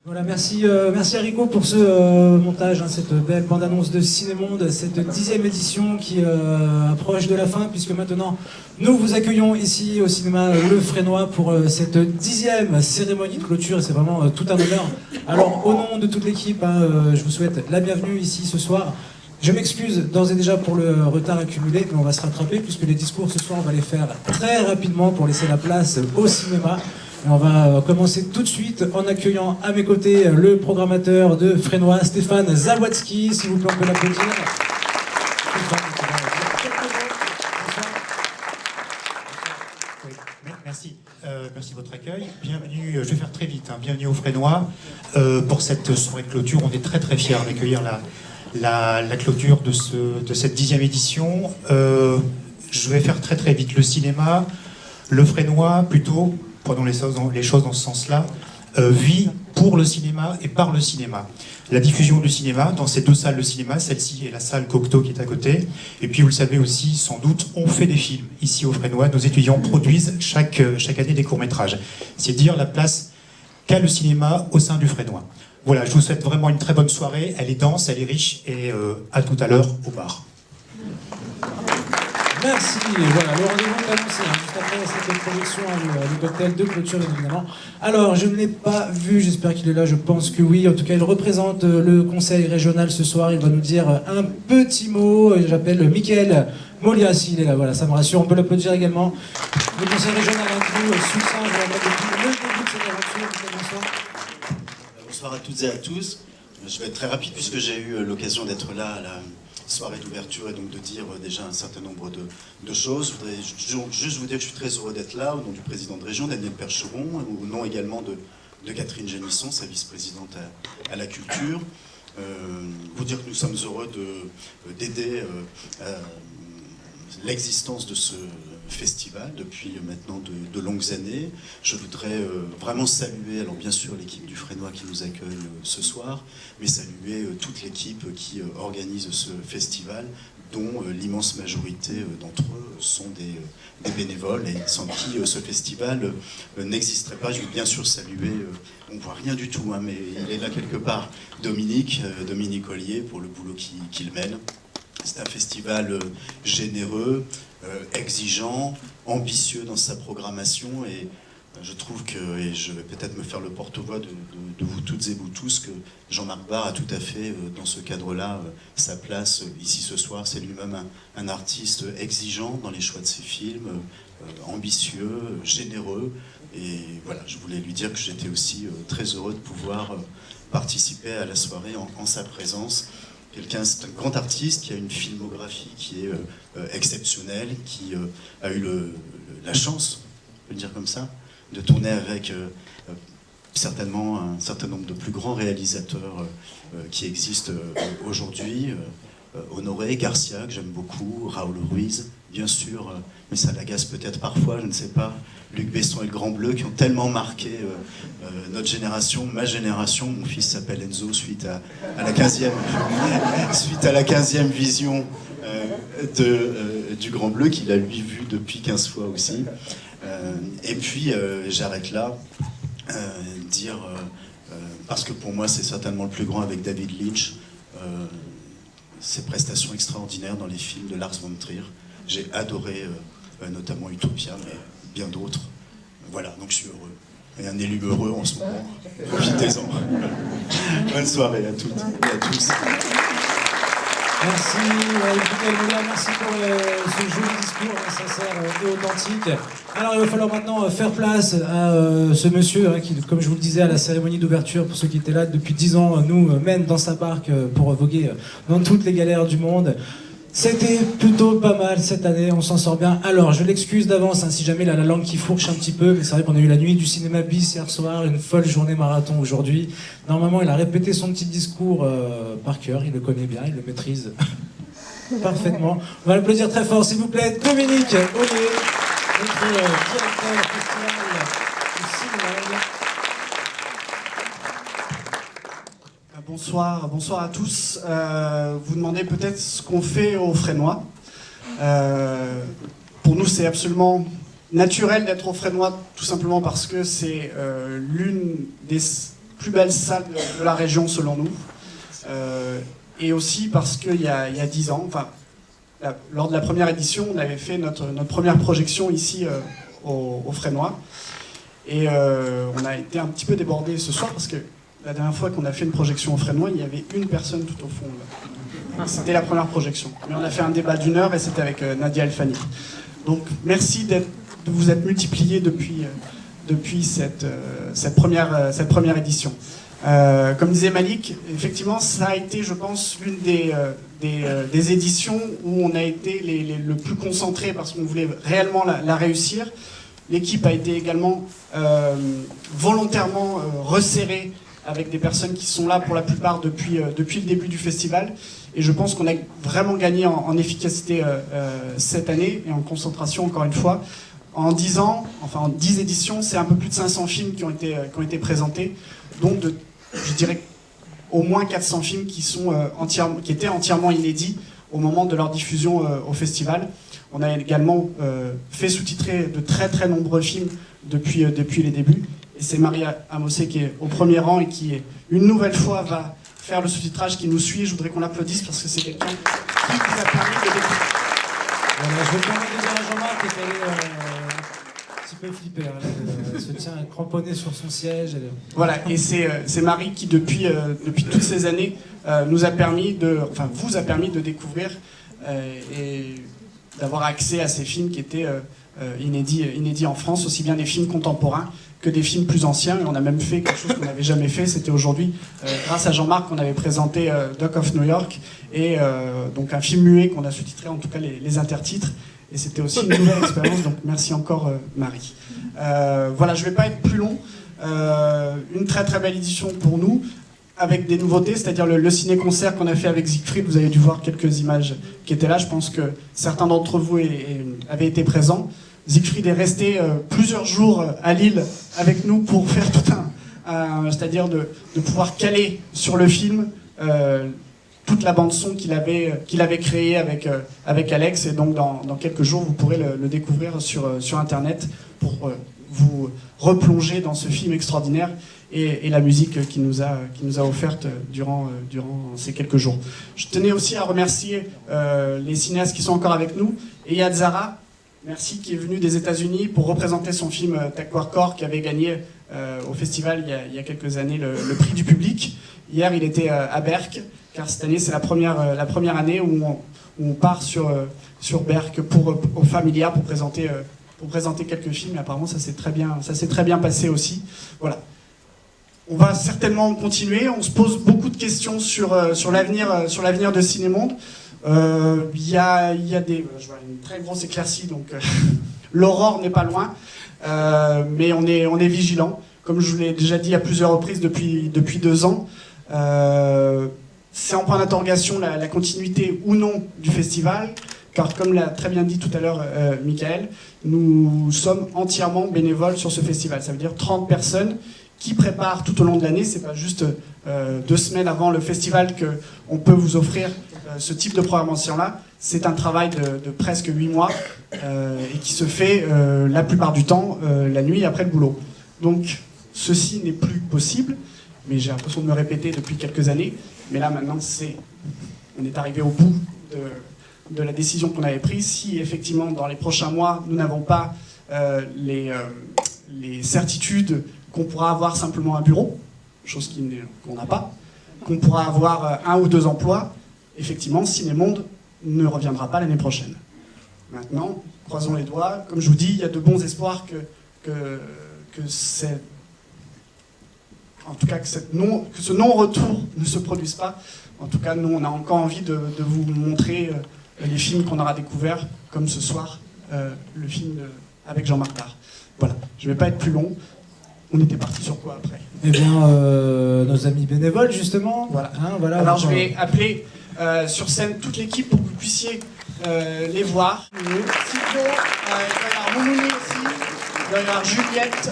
Voilà, merci Haricot pour ce montage, hein, cette belle bande-annonce de Cinémonde, cette 10e édition qui approche de la fin, puisque maintenant nous vous accueillons ici au cinéma Le Fresnoy pour cette 10e cérémonie de clôture, et c'est vraiment tout un honneur. Alors au nom de toute l'équipe, je vous souhaite la bienvenue ici ce soir. Je m'excuse d'ores et déjà pour le retard accumulé, mais on va se rattraper puisque les discours ce soir on va les faire très rapidement pour laisser la place au cinéma. Et on va commencer tout de suite en accueillant à mes côtés le programmateur de Fresnoy, Stéphane Zawadzki, s'il vous plaît on peut l'applaudir. Merci. Merci de votre accueil. Bienvenue, je vais faire très vite, bienvenue au Fresnoy. Pour cette soirée de clôture, on est très très fiers d'accueillir la clôture de cette 10e édition. Je vais faire très très vite. Le cinéma, le Fresnoy plutôt, prenons les choses dans ce sens-là, vit pour le cinéma et par le cinéma. La diffusion du cinéma, dans ces deux salles de cinéma, celle-ci et la salle Cocteau qui est à côté, et puis vous le savez aussi, sans doute, on fait des films ici au Fresnoy. Nos étudiants produisent chaque année des courts-métrages. C'est dire la place qu'a le cinéma au sein du Fresnoy. Voilà, je vous souhaite vraiment une très bonne soirée, elle est dense, elle est riche, et à tout à l'heure au bar. Merci. Voilà, le rendez-vous est annoncé, juste après cette projection, le cocktail de clôture évidemment. Alors, je ne l'ai pas vu, j'espère qu'il est là, je pense que oui. En tout cas, il représente le conseil régional ce soir, il va nous dire un petit mot. J'appelle Mickaël Molias, il est là, voilà, ça me rassure, on peut l'applaudir également. Le conseil régional inclus, succinct, je l'ai depuis le début de cette aventure. Bonsoir. Bonsoir à toutes et à tous. Je vais être très rapide puisque j'ai eu l'occasion d'être là à la soirée d'ouverture et donc de dire déjà un certain nombre de choses. Je voudrais juste vous dire que je suis très heureux d'être là au nom du président de région, Daniel Percheron, au nom également de Catherine Génisson, sa vice-présidente à la culture. Vous dire que nous sommes heureux d'aider l'existence de ce festival depuis maintenant de longues années. Je voudrais vraiment saluer, alors bien sûr l'équipe du Fresnoy qui nous accueille ce soir, mais saluer toute l'équipe qui organise ce festival, dont l'immense majorité d'entre eux sont des bénévoles et sans qui ce festival n'existerait pas. Je veux bien sûr saluer, on ne voit rien du tout, mais il est là quelque part, Dominique Ollier pour le boulot qu'il mène. C'est un festival généreux, exigeant, ambitieux dans sa programmation, et je trouve que, et je vais peut-être me faire le porte-voix de vous toutes et vous tous, que Jean-Marc Barr a tout à fait, dans ce cadre-là, sa place ici ce soir. C'est lui-même un artiste exigeant dans les choix de ses films, ambitieux, généreux, et voilà, je voulais lui dire que j'étais aussi très heureux de pouvoir participer à la soirée en sa présence. C'est un grand artiste qui a une filmographie qui est exceptionnelle, qui a eu la chance, on peut le dire comme ça, de tourner avec certainement un certain nombre de plus grands réalisateurs qui existent aujourd'hui. Honoré, Garcia, que j'aime beaucoup, Raoul Ruiz, bien sûr, mais ça l'agace peut-être parfois, je ne sais pas, Luc Besson et le Grand Bleu, qui ont tellement marqué notre génération, ma génération. Mon fils s'appelle Enzo suite à la 15e vision du Grand Bleu, qu'il a lui vu depuis 15 fois aussi. Et puis j'arrête là, parce que pour moi c'est certainement le plus grand avec David Lynch, ses prestations extraordinaires dans les films de Lars von Trier. J'ai adoré notamment Utopia, mais bien d'autres. Voilà, donc je suis heureux. Et un élu heureux en ce moment. Profitez-en. Bonne soirée à toutes et à tous. Merci, merci pour ce joli discours sincère et authentique. Alors il va falloir maintenant faire place à ce monsieur qui, comme je vous le disais à la cérémonie d'ouverture, pour ceux qui étaient là depuis 10 ans, nous mène dans sa barque pour voguer dans toutes les galères du monde. C'était plutôt pas mal cette année, on s'en sort bien. Alors, je l'excuse d'avance si jamais il a la langue qui fourche un petit peu, mais c'est vrai qu'on a eu la nuit du cinéma bis hier soir, une folle journée marathon aujourd'hui. Normalement, il a répété son petit discours par cœur, il le connaît bien, il le maîtrise parfaitement. On va l'applaudir très fort, s'il vous plaît, Dominique Ollier, notre directeur festival du cinéma. Bonsoir à tous. Vous demandez peut-être ce qu'on fait au Fresnoy. Pour nous, c'est absolument naturel d'être au Fresnoy, tout simplement parce que c'est l'une des plus belles salles de la région selon nous. Et aussi parce qu'il y a 10 ans, enfin, lors de la première édition, on avait fait notre première projection ici au Fresnois. Et on a été un petit peu débordés ce soir parce que la dernière fois qu'on a fait une projection au Fresnois, il y avait une personne tout au fond. C'était la première projection. Mais on a fait un débat d'1 heure et c'était avec Nadia Elfani. Donc merci de vous être multipliés depuis cette première édition. Comme disait Malik, effectivement, ça a été, je pense, l'une des éditions où on a été le plus concentré parce qu'on voulait réellement la réussir. L'équipe a été également volontairement resserrée avec des personnes qui sont là pour la plupart depuis le début du festival. Et je pense qu'on a vraiment gagné en efficacité cette année et en concentration encore une fois. En 10 ans, enfin en 10 éditions, c'est un peu plus de 500 films qui ont été présentés, dont je dirais au moins 400 films qui étaient entièrement inédits au moment de leur diffusion au festival. On a également fait sous-titrer de très très nombreux films depuis les débuts. Et c'est Marie Amossé qui est au premier rang et qui, une nouvelle fois, va faire le sous-titrage qui nous suit. Je voudrais qu'on l'applaudisse parce que c'est quelqu'un qui nous a permis de découvrir. Voilà, je vais quand même dire à Jean-Marc qu'elle est un petit peu flippée. Elle se tient cramponnée sur son siège. Voilà, et c'est Marie qui, depuis toutes ces années, vous a permis de découvrir et d'avoir accès à ces films qui étaient inédits en France, aussi bien des films contemporains que des films plus anciens. Et on a même fait quelque chose qu'on n'avait jamais fait. C'était aujourd'hui, grâce à Jean-Marc, qu'on avait présenté Doc of New York, et donc un film muet qu'on a sous-titré, en tout cas les intertitres. Et c'était aussi une nouvelle expérience, donc merci encore Marie. Voilà, je ne vais pas être plus long. Une très très belle édition pour nous, avec des nouveautés, c'est-à-dire le ciné-concert qu'on a fait avec Siegfried. Vous avez dû voir quelques images qui étaient là. Je pense que certains d'entre vous avaient été présents. Siegfried est resté plusieurs jours à Lille avec nous pour faire tout c'est-à-dire de pouvoir caler sur le film toute la bande-son qu'il avait créée avec Alex. Et donc dans quelques jours, vous pourrez le découvrir sur Internet pour vous replonger dans ce film extraordinaire et la musique qu'il nous a offerte durant ces quelques jours. Je tenais aussi à remercier les cinéastes qui sont encore avec nous, et Yad Zara, merci, qui est venu des États-Unis pour représenter son film Takwarkor, qui avait gagné au festival il y a quelques années le prix du public. Hier, il était à Berck, car cette année, c'est la première année où on part sur Berck au Familia pour présenter quelques films. Et apparemment, ça s'est très bien passé aussi. Voilà. On va certainement continuer. On se pose beaucoup de questions sur l'avenir de Cinémonde. Il y a je vois une très grosse éclaircie, donc l'aurore n'est pas loin, mais on est vigilant. Comme je vous l'ai déjà dit à plusieurs reprises depuis 2 ans, c'est en point d'interrogation la continuité ou non du festival, car comme l'a très bien dit tout à l'heure Michael, nous sommes entièrement bénévoles sur ce festival. Ça veut dire 30 personnes qui préparent tout au long de l'année. C'est pas juste 2 semaines avant le festival qu'on peut vous offrir ce type de programmation-là. C'est un travail de presque 8 mois et qui se fait la plupart du temps la nuit après le boulot. Donc ceci n'est plus possible, mais j'ai l'impression de me répéter depuis quelques années. Mais là maintenant, on est arrivé au bout de la décision qu'on avait prise. Si effectivement dans les prochains mois, nous n'avons pas les certitudes qu'on pourra avoir simplement un bureau, chose qu'on n'a pas, qu'on pourra avoir 1 ou 2 emplois, effectivement, Cinémonde ne reviendra pas l'année prochaine. Maintenant, croisons les doigts. Comme je vous dis, il y a de bons espoirs que ce non-retour ne se produise pas. En tout cas, nous, on a encore envie de vous montrer les films qu'on aura découverts, comme ce soir, le film avec Jean-Marc Dard. Voilà, je ne vais pas être plus long. On était parti sur quoi après? Eh bien, nos amis bénévoles, justement. Voilà. Voilà. Alors, je vais appeler sur scène toute l'équipe pour que vous puissiez les voir. Silvio, il va y avoir Moumouni aussi, il va y avoir Juliette,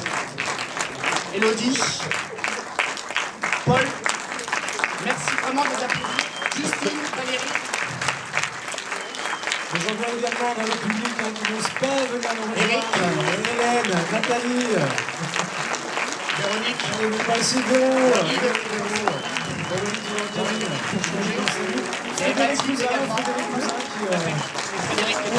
Elodie, Paul. Merci vraiment de les applaudir. Justine, Valérie. J'en vois également dans le public qui n'ose pas venir nous rejoindre. Hélène, Nathalie. Véronique. Allez, vous passez Et Mathilde également. Frédéric qui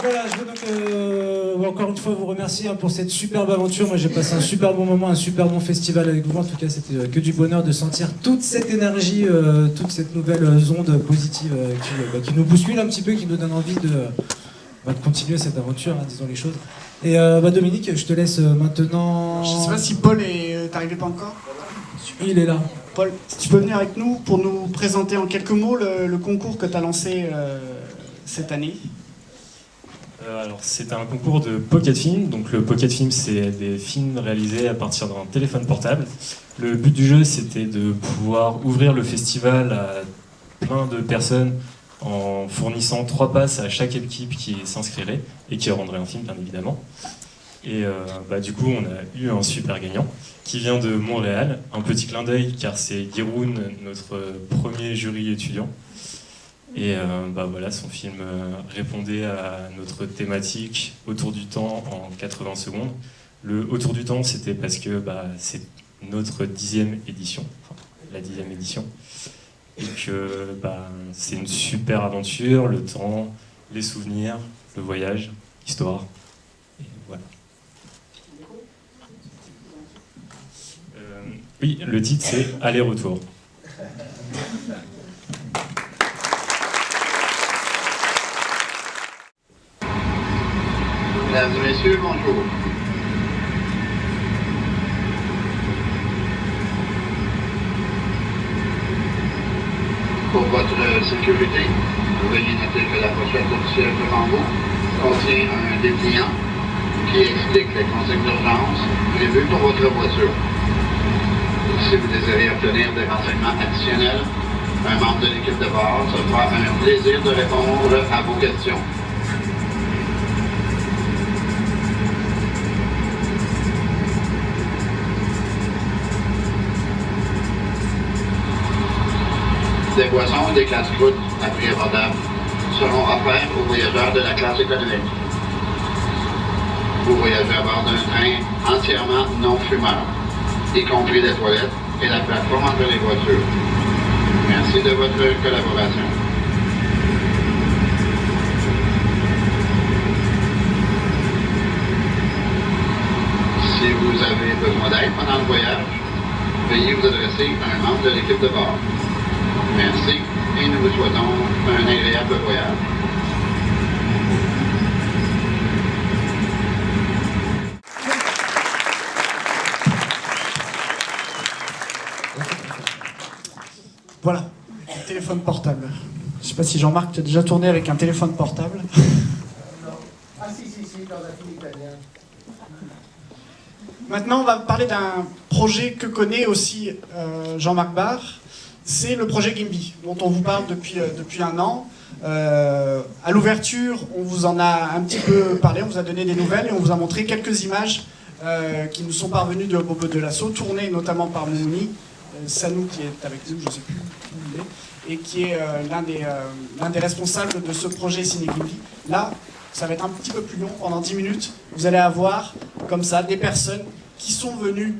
Voilà, je veux donc encore une fois vous remercier pour cette superbe aventure. Moi j'ai passé un super bon moment, un super bon festival avec vous. En tout cas c'était que du bonheur de sentir toute cette énergie, toute cette nouvelle onde positive qui nous bouscule un petit peu, qui nous donne envie de continuer cette aventure, hein, disons les choses. Et Dominique, je te laisse maintenant... Je sais pas si Paul est arrivé pas encore. Il est là. Paul, si tu peux venir avec nous pour nous présenter en quelques mots le concours que tu as lancé cette année. Alors c'est un concours de pocket film. Donc le pocket film, c'est des films réalisés à partir d'un téléphone portable. Le but du jeu, c'était de pouvoir ouvrir le festival à plein de personnes en fournissant 3 passes à chaque équipe qui s'inscrirait et qui rendrait un film, bien évidemment. Et du coup, on a eu un super gagnant qui vient de Montréal. Un petit clin d'œil, car c'est Giroun, notre premier jury étudiant. Et voilà, son film répondait à notre thématique autour du temps en 80 secondes. Le autour du temps, c'était parce que c'est notre 10e édition, enfin la 10e édition, et que c'est une super aventure. Le temps, les souvenirs, le voyage, l'histoire. Et voilà. Oui, le titre c'est Aller-retour. Mesdames et messieurs, bonjour. Pour votre sécurité, veuillez noter que la pochette officielle devant vous contient un dépliant qui explique les consignes d'urgence prévues pour votre voiture. Si vous désirez obtenir des renseignements additionnels, un membre de l'équipe de bord se fera un plaisir de répondre à vos questions. Des boissons et des casse-croûtes à prix abordable seront offerts aux voyageurs de la classe économique. Vous voyagez à bord d'un train entièrement non fumeur, y compris les toilettes et la plateforme entre les voitures. Merci de votre collaboration. Si vous avez besoin d'aide pendant le voyage, veuillez vous adresser à un membre de l'équipe de bord. Merci et nous vous souhaitons un agréable voyage. Voilà, un téléphone portable. Je ne sais pas si Jean-Marc, tu as déjà tourné avec un téléphone portable. Ah si, dans un film italien. Maintenant, on va parler d'un projet que connaît aussi Jean-Marc Barr. C'est le projet Gimby, dont on vous parle depuis un an. À l'ouverture, on vous en a un petit peu parlé, on vous a donné des nouvelles et on vous a montré quelques images qui nous sont parvenues de Bobo de Lasso, tournées notamment par Mouni, Sanou qui est avec nous, je ne sais plus où il est, et qui est l'un des responsables de ce projet Ciné Gimby. Là, ça va être un petit peu plus long, pendant 10 minutes, vous allez avoir comme ça des personnes qui sont venues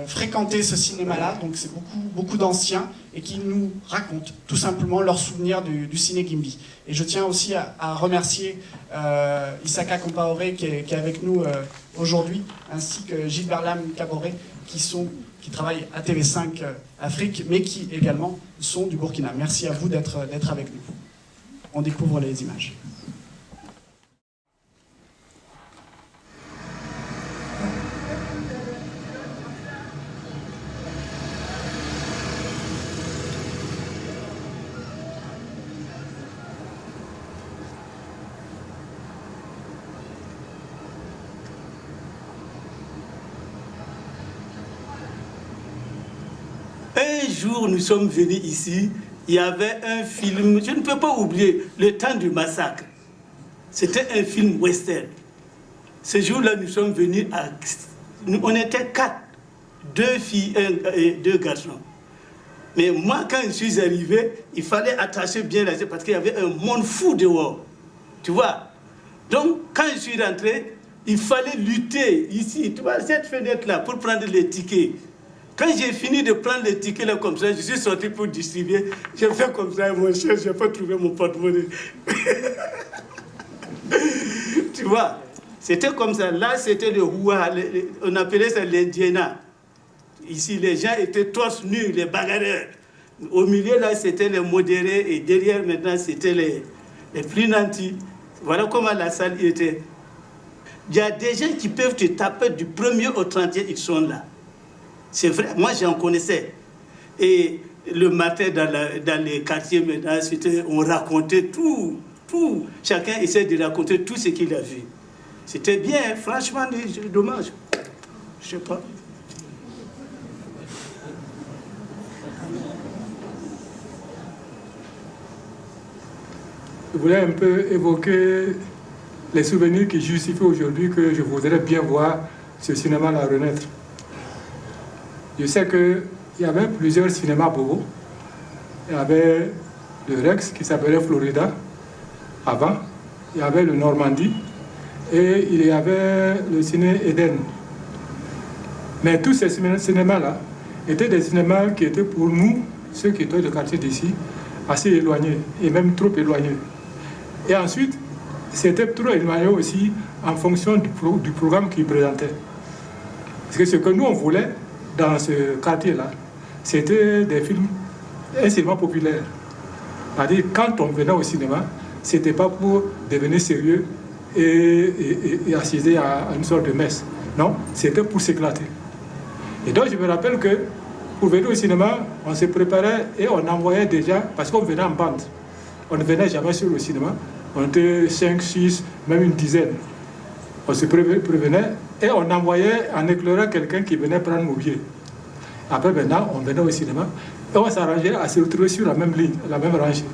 fréquenter ce cinéma-là, donc c'est beaucoup d'anciens, et qui nous racontent tout simplement leurs souvenirs du ciné Gimby. Et je tiens aussi à remercier Isaka Compaoré qui est avec nous aujourd'hui, ainsi que Gilbert Lam Caboret, qui travaillent à TV5 Afrique, mais qui également sont du Burkina. Merci à vous d'être avec nous. On découvre les images. Un jour, nous sommes venus ici, il y avait un film, je ne peux pas oublier, Le Temps du Massacre. C'était un film western. Ce jour-là, nous sommes venus on était 4, 2 filles et 2 garçons. Mais moi, quand je suis arrivé, il fallait attacher bien la parce qu'il y avait un monde fou dehors. Tu vois? Donc, quand je suis rentré, il fallait lutter ici, tu vois, cette fenêtre-là, pour prendre les tickets. Quand j'ai fini de prendre les tickets là comme ça, je suis sorti pour distribuer. J'ai fait comme ça, mon cher, je n'ai pas trouvé mon porte-monnaie. Tu vois, c'était comme ça. Là, c'était le Hua, on appelait ça l'Indiana. Ici, les gens étaient torse nus, les bagarreurs. Au milieu, là, c'était les modérés. Et derrière, maintenant, c'était les plus nantis. Voilà comment la salle était. Il y a des gens qui peuvent te taper du 1er au 30e, ils sont là. C'est vrai, moi j'en connaissais. Et le matin dans les quartiers, maintenant, on racontait tout. Chacun essaie de raconter tout ce qu'il a vu. C'était bien, franchement, dommage. Je sais pas. Je voulais un peu évoquer les souvenirs qui justifient aujourd'hui que je voudrais bien voir ce cinéma-là renaître. Je sais qu'il y avait plusieurs cinémas Bobo. Il y avait le Rex qui s'appelait Florida avant. Il y avait le Normandie et il y avait le ciné Eden. Mais tous ces cinémas-là étaient des cinémas qui étaient pour nous, ceux qui étaient du quartier d'ici, assez éloignés et même trop éloignés. Et ensuite, c'était trop éloigné aussi en fonction du programme qu'ils présentaient. Parce que ce que nous, on voulait dans ce quartier-là, c'était des films un cinéma populaire. C'est-à-dire, quand on venait au cinéma, ce n'était pas pour devenir sérieux et assister à une sorte de messe. Non, c'était pour s'éclater. Et donc, je me rappelle que pour venir au cinéma, on se préparait et on envoyait déjà, parce qu'on venait en bande. On ne venait jamais sur le cinéma. On était 5, 6, même une dizaine. On se prévenait et on envoyait en éclairant quelqu'un qui venait prendre nos billets. Après, maintenant, on venait au cinéma et on s'arrangeait à se retrouver sur la même ligne, la même rangée.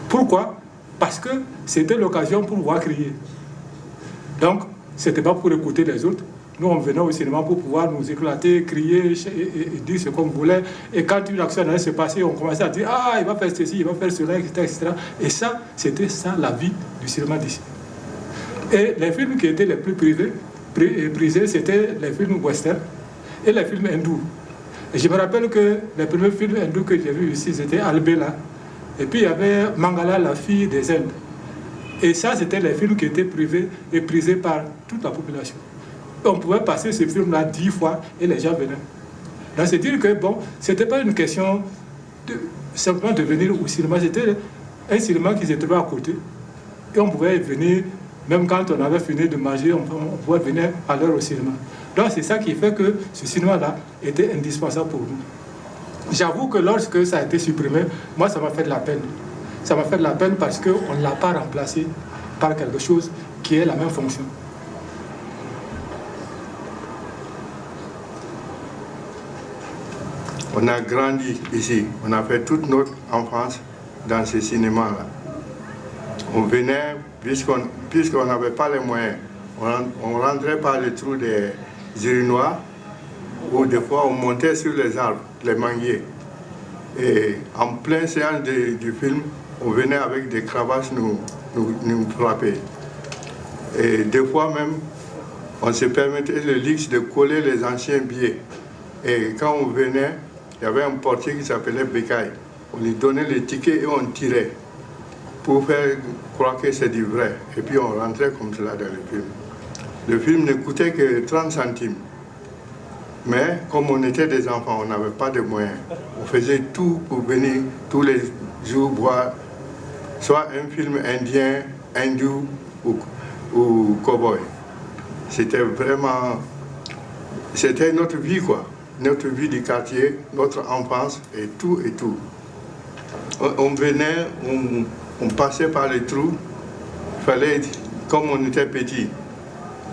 Pourquoi? Parce que c'était l'occasion pour pouvoir crier. Donc, ce n'était pas pour écouter les autres. Nous, on venait au cinéma pour pouvoir nous éclater, crier et dire ce qu'on voulait. Et quand une action allait se passer, on commençait à dire « Ah, il va faire ceci, il va faire cela, etc. etc. » Et ça, c'était ça la vie du cinéma d'ici. Et les films qui étaient les plus prisés, c'était les films western et les films hindous. Et je me rappelle que les premiers films hindous que j'ai vus ici, c'était Albela. Et puis il y avait Mangala, la fille des Indes. Et ça, c'était les films qui étaient prisés par toute la population. On pouvait passer ce film-là 10 fois et les gens venaient. Donc c'est dire que, bon, ce n'était pas une question de simplement de venir au cinéma, c'était un cinéma qui se trouvait à côté. Et on pouvait venir, même quand on avait fini de manger, on pouvait venir à l'heure au cinéma. Donc c'est ça qui fait que ce cinéma-là était indispensable pour nous. J'avoue que lorsque ça a été supprimé, moi ça m'a fait de la peine. Ça m'a fait de la peine parce qu'on ne l'a pas remplacé par quelque chose qui ait la même fonction. On a grandi ici, on a fait toute notre enfance dans ce cinéma-là. On venait, puisqu'on n'avait pas les moyens, on rentrait par le trou des urinoirs, ou des fois on montait sur les arbres, les manguiers. Et en plein séance du film, on venait avec des crevasses nous frapper. Et des fois même, on se permettait le luxe de coller les anciens billets. Et quand on venait, il y avait un portier qui s'appelait Bécaille. On lui donnait les tickets et on tirait pour faire croire que c'est du vrai. Et puis on rentrait comme cela dans le film. Le film ne coûtait que 30 centimes. Mais comme on était des enfants, on n'avait pas de moyens. On faisait tout pour venir tous les jours voir soit un film indien, hindou ou cowboy. C'était vraiment... C'était notre vie, quoi. Notre vie du quartier, notre enfance et tout et tout. On venait, on passait par les trous. Il fallait, comme on était petit,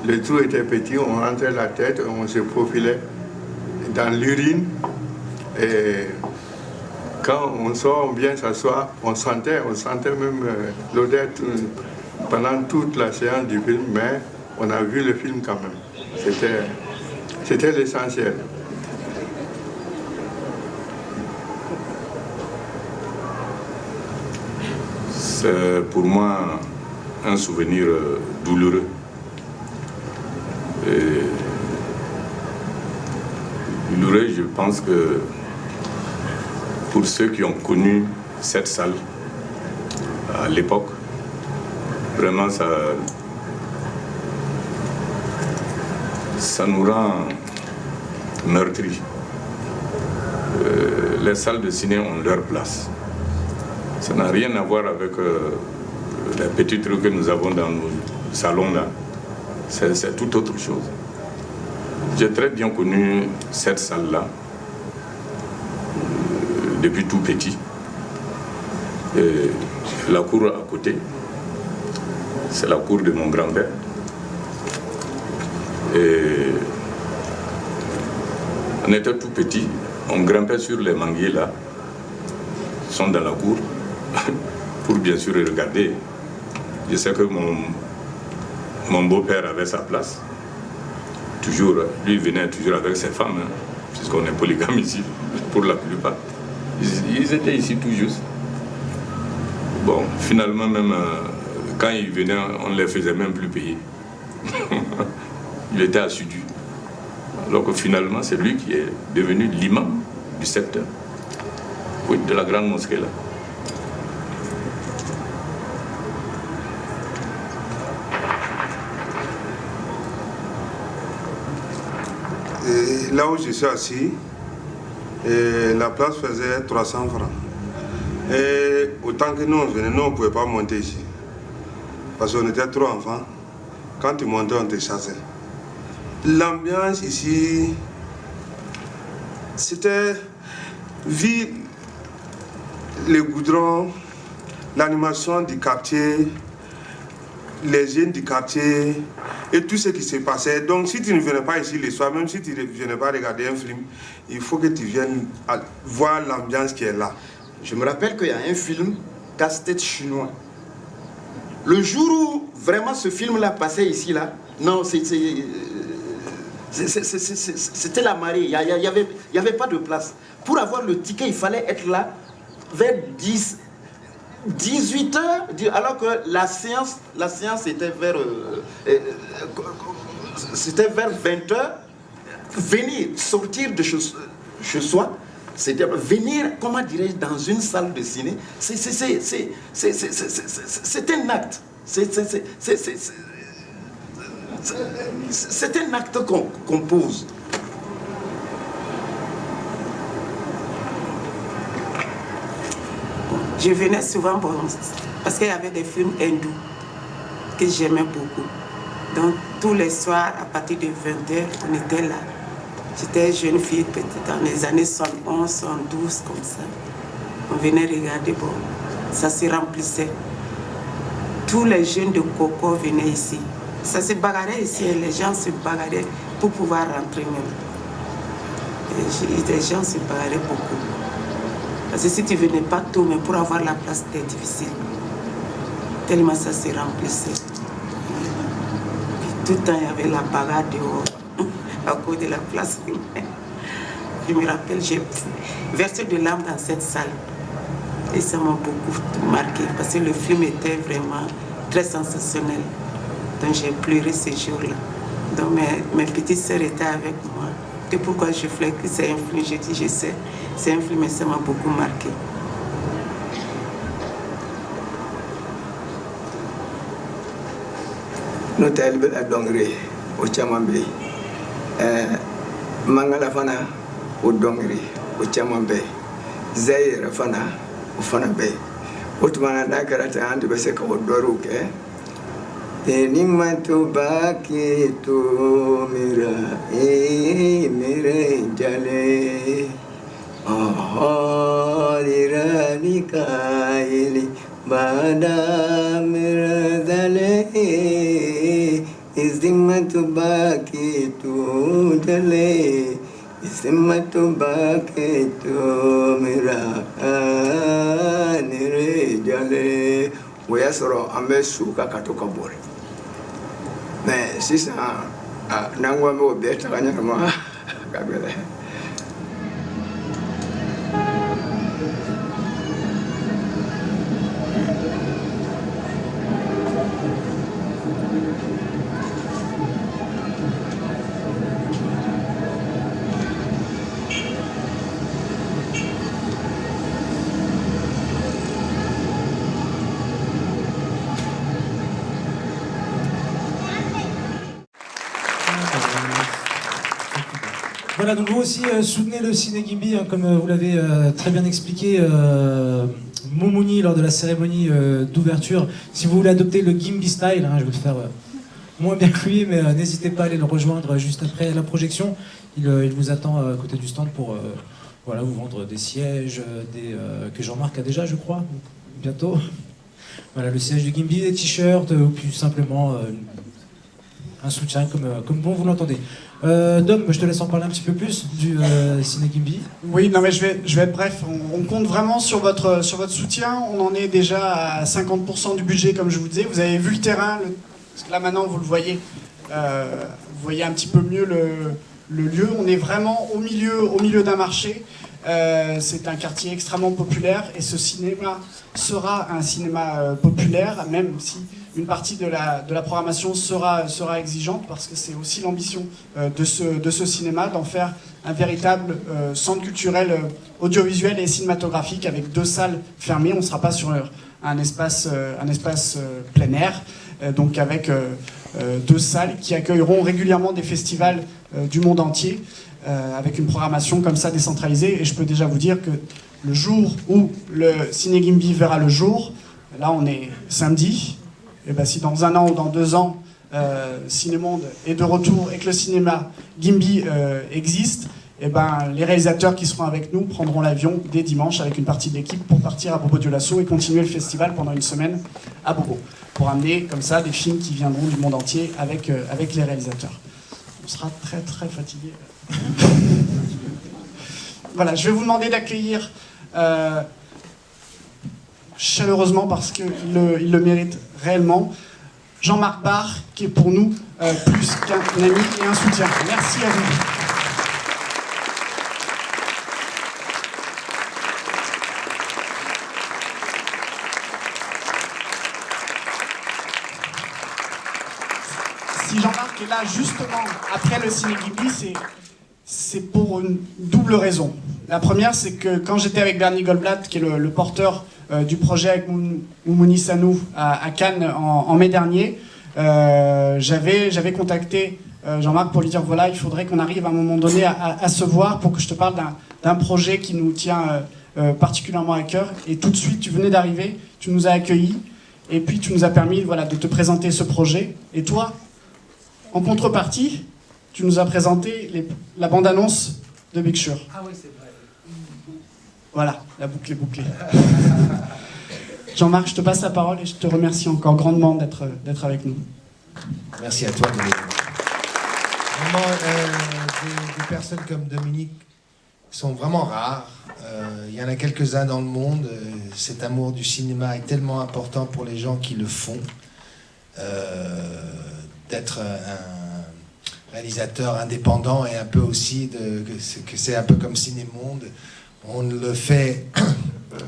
le trou était petit, on rentrait la tête, on se profilait dans l'urine. Et quand on sort, on vient s'asseoir, on sentait même l'odeur pendant toute la séance du film, mais on a vu le film quand même. C'était l'essentiel. C'est pour moi un souvenir douloureux. Douloureux, je pense que pour ceux qui ont connu cette salle à l'époque, vraiment ça nous rend meurtris. Les salles de ciné ont leur place. Ça n'a rien à voir avec les petits trucs que nous avons dans nos salons là. C'est tout autre chose. J'ai très bien connu cette salle-là depuis tout petit. Et la cour à côté, c'est la cour de mon grand-père. Et on était tout petit, on grimpait sur les manguiers là, qui sont dans la cour, pour bien sûr regarder. Je sais que mon beau-père avait sa place. Toujours, lui venait toujours avec ses femmes, hein, puisqu'on est polygame ici, pour la plupart. Ils étaient ici tout juste. Bon, finalement même, quand ils venaient, on ne les faisait même plus payer. Il était assidu. Alors que finalement, c'est lui qui est devenu l'imam du secteur. Oui, de la grande mosquée là. là où je suis assis, la place faisait 300 francs. Et autant que nous, nous on ne pouvait pas monter ici. Parce qu'on était trop enfants. Quand tu montais, on te chassait. L'ambiance ici, c'était, vu les goudrons, l'animation du quartier, les jeunes du quartier et tout ce qui se passait. Donc si tu ne venais pas ici le soir, même si tu ne venais pas regarder un film, il faut que tu viennes voir l'ambiance qui est là. Je me rappelle qu'il y a un film, Casse-tête chinois. Le jour où vraiment ce film-là passait ici, là, non, c'était la marée, il n'y avait pas de place. Pour avoir le ticket, il fallait être là vers 18 heures, alors que la séance était vers 20 heures. Venir, sortir de chez soi, c'est-à-dire venir, comment dirais-je, dans une salle de ciné, c'est un acte. C'est un acte qu'on pose. Je venais souvent parce qu'il y avait des films hindous que j'aimais beaucoup. Donc tous les soirs, à partir de 20h, on était là. J'étais jeune fille, peut-être dans les années 71, 72, comme ça. On venait regarder, bon, ça se remplissait. Tous les jeunes de Coco venaient ici. Ça se bagarrait ici, et les gens se bagarraient pour pouvoir rentrer même. Et les gens se bagarraient beaucoup. Parce que si tu ne venais pas tôt, mais pour avoir la place, c'était difficile. Tellement ça se remplissait. Puis tout le temps, il y avait la bagarre dehors, à cause de la place. Je me rappelle, j'ai versé de larmes dans cette salle. Et ça m'a beaucoup marqué, parce que le film était vraiment très sensationnel. Donc j'ai pleuré ces jours-là. Donc mes petites sœurs étaient avec moi. Et pourquoi je fais que c'est un film, je dis, je sais, c'est un film et ça m'a beaucoup marqué. Nous sommes à Dongri, au Chamambé. Mangala Fana, au Dongri, au Chamambé. Zaire Fana, au Fanabé. Outmana Dakarata, and the Beseka, au Doruke. Enimatu baki tu mira mire jale ahirani kaili bada mira dale izimatu baki tu jale izimatu baki tu mira nire jale Wayasoro ambe suka katoka bore. Mais si ça nangwa mo beta kanyama kabele. Voilà, donc vous aussi soutenez le Ciné Gimbi, hein, comme vous l'avez très bien expliqué, Moumouni, lors de la cérémonie d'ouverture. Si vous voulez adopter le Gimbi style, hein, je vais le faire moins bien que lui, mais n'hésitez pas à aller le rejoindre juste après la projection. Il vous attend à côté du stand pour voilà, vous vendre des sièges, que Jean-Marc a déjà, je crois, bientôt. Voilà, le siège du Gimbi, des t-shirts, ou plus simplement un soutien comme bon vous l'entendez. Dom, je te laisse en parler un petit peu plus du Ciné Gimbi. Oui, non mais je vais être bref. On compte vraiment sur votre soutien. On en est déjà à 50% du budget, comme je vous disais. Vous avez vu le terrain, parce que là maintenant vous le voyez. Vous voyez un petit peu mieux le lieu. On est vraiment au milieu d'un marché. C'est un quartier extrêmement populaire et ce cinéma sera un cinéma populaire, même si une partie de la programmation sera exigeante, parce que c'est aussi l'ambition de ce cinéma, d'en faire un véritable centre culturel audiovisuel et cinématographique avec 2 salles fermées. On ne sera pas sur un espace plein air, donc avec 2 salles qui accueilleront régulièrement des festivals du monde entier. avec une programmation comme ça décentralisée. Et je peux déjà vous dire que le jour où le Ciné Gimby verra le jour, là on est samedi, et ben si dans 1 an ou dans 2 ans, Cinémonde est de retour et que le cinéma Gimby existe, et ben les réalisateurs qui seront avec nous prendront l'avion dès dimanche avec une partie de l'équipe pour partir à Bobo-Dioulasso et continuer le festival pendant une semaine à Bobo, pour amener comme ça des films qui viendront du monde entier avec les réalisateurs. On sera très très fatigués. Voilà, je vais vous demander d'accueillir chaleureusement, parce qu'il le mérite réellement, Jean-Marc Barr, qui est pour nous plus qu'un ami et un soutien. Merci à vous. Si Jean-Marc est là justement après le Ciné Gimby, c'est pour une double raison. La première, c'est que quand j'étais avec Bernie Goldblatt, qui est le porteur du projet avec Moumouni Sanou à Cannes en mai dernier, j'avais contacté Jean-Marc pour lui dire voilà, il faudrait qu'on arrive à un moment donné à se voir pour que je te parle d'un projet qui nous tient particulièrement à cœur. Et tout de suite, tu venais d'arriver, tu nous as accueillis, et puis tu nous as permis de te présenter ce projet. Et toi, en contrepartie, tu nous as présenté la bande-annonce de Big Sur. Ah oui, c'est vrai. Voilà, la boucle est bouclée. Jean-Marc, je te passe la parole et je te remercie encore grandement d'être avec nous. Merci à toi. Vraiment, des personnes comme Dominique sont vraiment rares. Il y en a quelques-uns dans le monde. Cet amour du cinéma est tellement important pour les gens qui le font. D'être un réalisateur indépendant et un peu aussi que c'est un peu comme Cinémonde. On le fait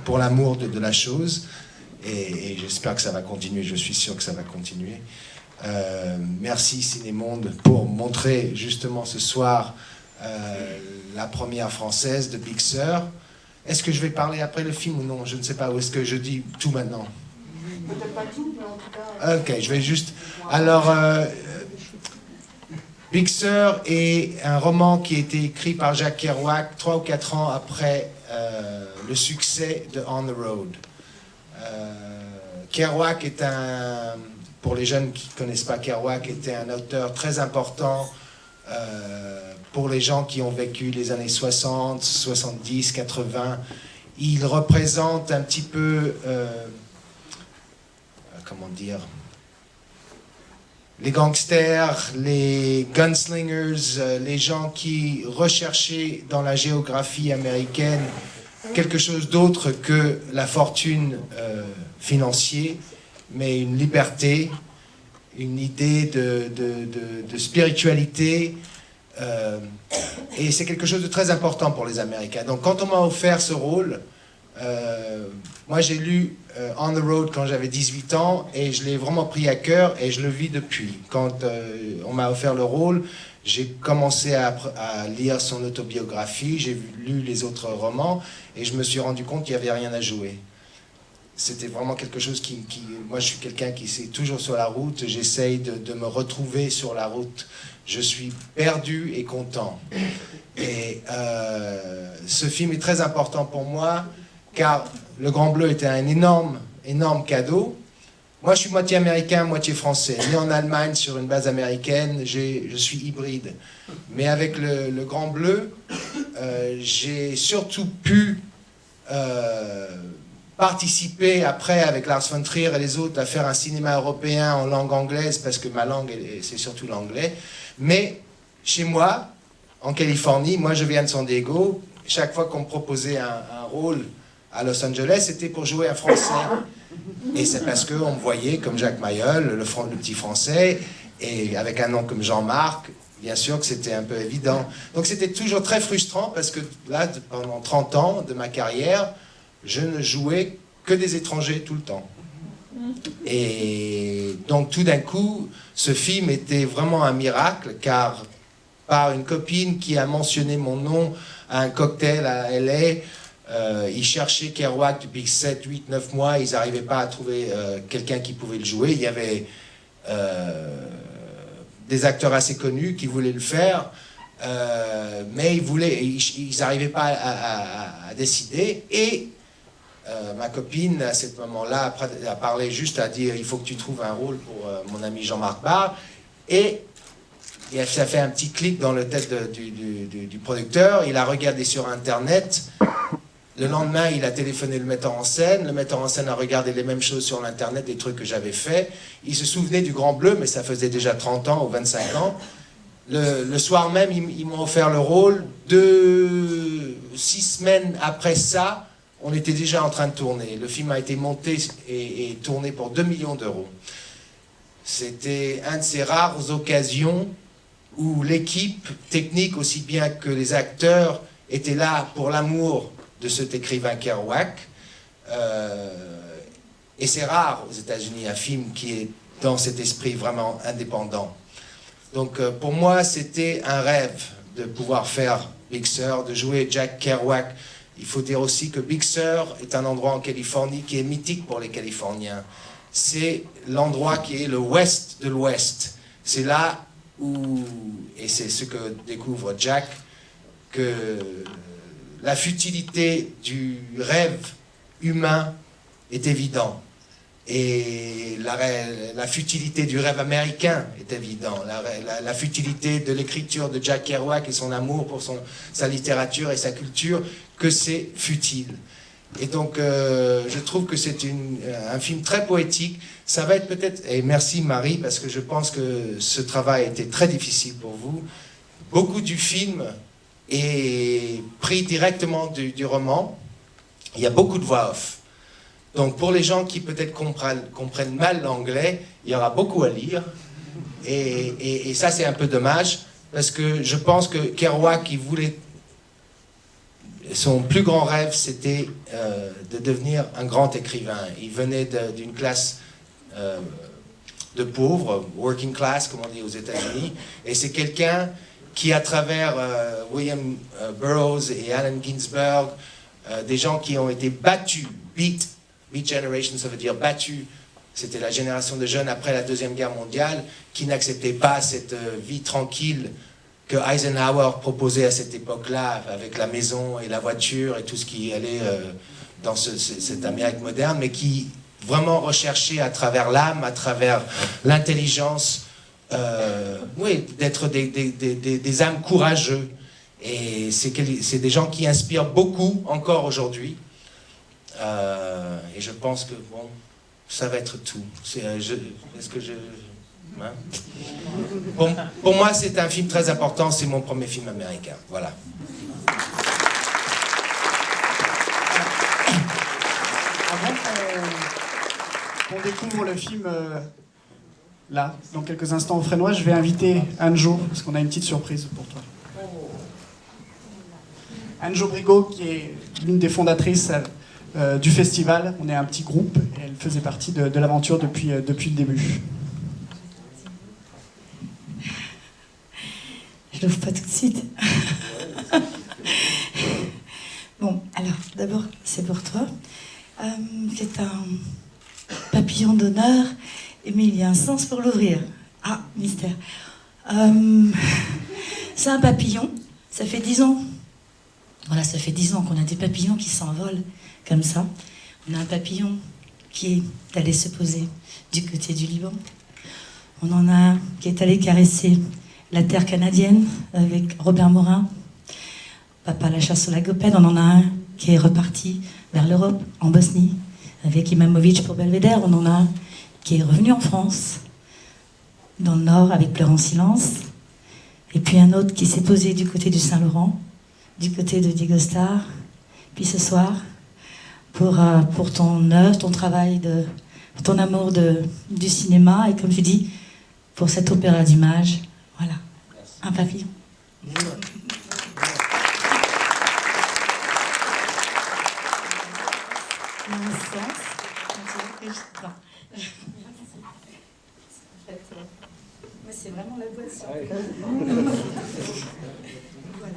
pour l'amour de la chose et j'espère que ça va continuer, je suis sûr que ça va continuer. Merci Cinémonde pour montrer justement ce soir la première française de Big Sur. Est-ce que je vais parler après le film ou non? Je ne sais pas, ou est-ce que je dis tout maintenant? Peut-être pas tout, mais en tout cas... Ok, je vais juste... Alors, Big Sur est un roman qui a été écrit par Jacques Kerouac 3 ou 4 ans après le succès de On the Road. Kerouac est pour les jeunes qui ne connaissent pas Kerouac, était un auteur très important pour les gens qui ont vécu les années 60, 70, 80. Il représente un petit peu, comment dire, les gangsters, les gunslingers, les gens qui recherchaient dans la géographie américaine quelque chose d'autre que la fortune financière, mais une liberté, une idée de spiritualité, et c'est quelque chose de très important pour les Américains. Donc quand on m'a offert ce rôle, moi j'ai lu On the Road quand j'avais 18 ans et je l'ai vraiment pris à cœur et je le vis depuis. Quand on m'a offert le rôle, j'ai commencé à lire son autobiographie, j'ai lu les autres romans et je me suis rendu compte qu'il n'y avait rien à jouer. C'était vraiment quelque chose moi je suis quelqu'un qui est toujours sur la route, j'essaye de me retrouver sur la route. Je suis perdu et content. Et ce film est très important pour moi car Le Grand Bleu était un énorme cadeau. Moi, je suis moitié américain, moitié français. Né en Allemagne, sur une base américaine, je suis hybride. Mais avec le Grand Bleu, j'ai surtout pu participer après, avec Lars von Trier et les autres, à faire un cinéma européen en langue anglaise, parce que ma langue, c'est surtout l'anglais. Mais chez moi, en Californie, moi je viens de San Diego, chaque fois qu'on me proposait un rôle à Los Angeles, c'était pour jouer un Français. Et c'est parce qu'on me voyait comme Jacques Mayol, le petit Français, et avec un nom comme Jean-Marc, bien sûr que c'était un peu évident. Donc c'était toujours très frustrant, parce que là, pendant 30 ans de ma carrière, je ne jouais que des étrangers tout le temps. Et donc tout d'un coup, ce film était vraiment un miracle, car par une copine qui a mentionné mon nom à un cocktail à LA, ils cherchaient Kerouac depuis 7, 8, 9 mois, ils n'arrivaient pas à trouver quelqu'un qui pouvait le jouer. Il y avait des acteurs assez connus qui voulaient le faire, Mais ils n'arrivaient pas à décider. Et ma copine, à ce moment-là, a parlé juste à dire il faut que tu trouves un rôle pour mon ami Jean-Marc Barr. Et ça fait un petit clic dans la tête du producteur. Il a regardé sur Internet. Le lendemain, il a téléphoné le metteur en scène. Le metteur en scène a regardé les mêmes choses sur l'Internet, des trucs que j'avais fait. Il se souvenait du Grand Bleu, mais ça faisait déjà 30 ans ou 25 ans. Le soir même, ils m'ont offert le rôle. 6 semaines après ça, on était déjà en train de tourner. Le film a été monté et tourné pour 2 millions d'euros. C'était une de ces rares occasions où l'équipe technique, aussi bien que les acteurs, étaient là pour l'amour de cet écrivain Kerouac. Et c'est rare aux États-Unis un film qui est dans cet esprit vraiment indépendant. Donc pour moi, c'était un rêve de pouvoir faire Big Sur, de jouer Jack Kerouac. Il faut dire aussi que Big Sur est un endroit en Californie qui est mythique pour les Californiens. C'est l'endroit qui est le ouest de l'ouest. C'est là où, et c'est ce que découvre Jack, que la futilité du rêve humain est évidente. Et la futilité du rêve américain est évidente. La futilité de l'écriture de Jack Kerouac et son amour pour sa littérature et sa culture, que c'est futile. Et donc, je trouve que c'est un film très poétique. Ça va être peut-être... Et merci Marie, parce que je pense que ce travail a été très difficile pour vous. Beaucoup du film est pris directement du roman. Il y a beaucoup de voix off. Donc pour les gens qui peut-être comprennent mal l'anglais, il y aura beaucoup à lire. Et ça c'est un peu dommage, parce que je pense que Kerouac, il voulait... Son plus grand rêve, c'était de devenir un grand écrivain. Il venait d'une classe de pauvres, working class, comme on dit aux États-Unis. Et c'est quelqu'un qui, à travers William Burroughs et Allen Ginsberg, des gens qui ont été battus, beat generation, ça veut dire battus. C'était la génération de jeunes après la Deuxième Guerre mondiale qui n'acceptaient pas cette vie tranquille que Eisenhower proposait à cette époque-là, avec la maison et la voiture et tout ce qui allait dans cette Amérique moderne, mais qui vraiment recherchait à travers l'âme, à travers l'intelligence, d'être des âmes courageux. Et c'est des gens qui inspirent beaucoup encore aujourd'hui. Et je pense que bon, ça va être tout. Hein? Pour moi, c'est un film très important. C'est mon premier film américain. Voilà. Avant qu'on découvre le film là, dans quelques instants au Frénois, je vais inviter Anne-Jo, parce qu'on a une petite surprise pour toi. Anne-Jo Brigaud, qui est l'une des fondatrices du festival. On est un petit groupe et elle faisait partie de l'aventure depuis le début. Je l'ouvre pas tout de suite. Bon, alors, d'abord, c'est pour toi. C'est un papillon d'honneur, mais il y a un sens pour l'ouvrir. Ah, mystère. C'est un papillon, ça fait 10 ans. Voilà, ça fait 10 ans qu'on a des papillons qui s'envolent comme ça. On a un papillon qui est allé se poser du côté du Liban. On en a un qui est allé caresser la terre canadienne avec Robert Morin. Papa la chasse aux lagopèdes. On en a un qui est reparti vers l'Europe, en Bosnie, avec Imamovic pour Belvédère. On en a un qui est revenu en France, dans le Nord, avec Pleurs en silence. Et puis un autre qui s'est posé du côté du Saint-Laurent, du côté de Diego Star. Puis ce soir, pour ton œuvre, ton travail, ton amour du cinéma, et comme tu dis, pour cet opéra d'images. Voilà, un papillon. C'est vraiment la boîte. Voilà.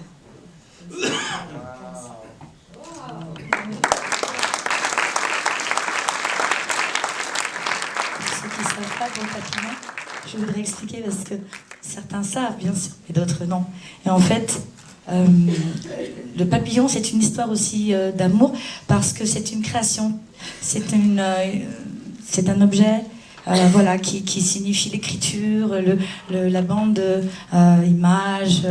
Pour ceux qui ne savent pas pour le papillon, je voudrais expliquer parce que Certains savent, bien sûr, mais d'autres non. Et en fait, le papillon, c'est une histoire aussi d'amour, parce que c'est une création. C'est un objet voilà, qui signifie l'écriture, la bande image.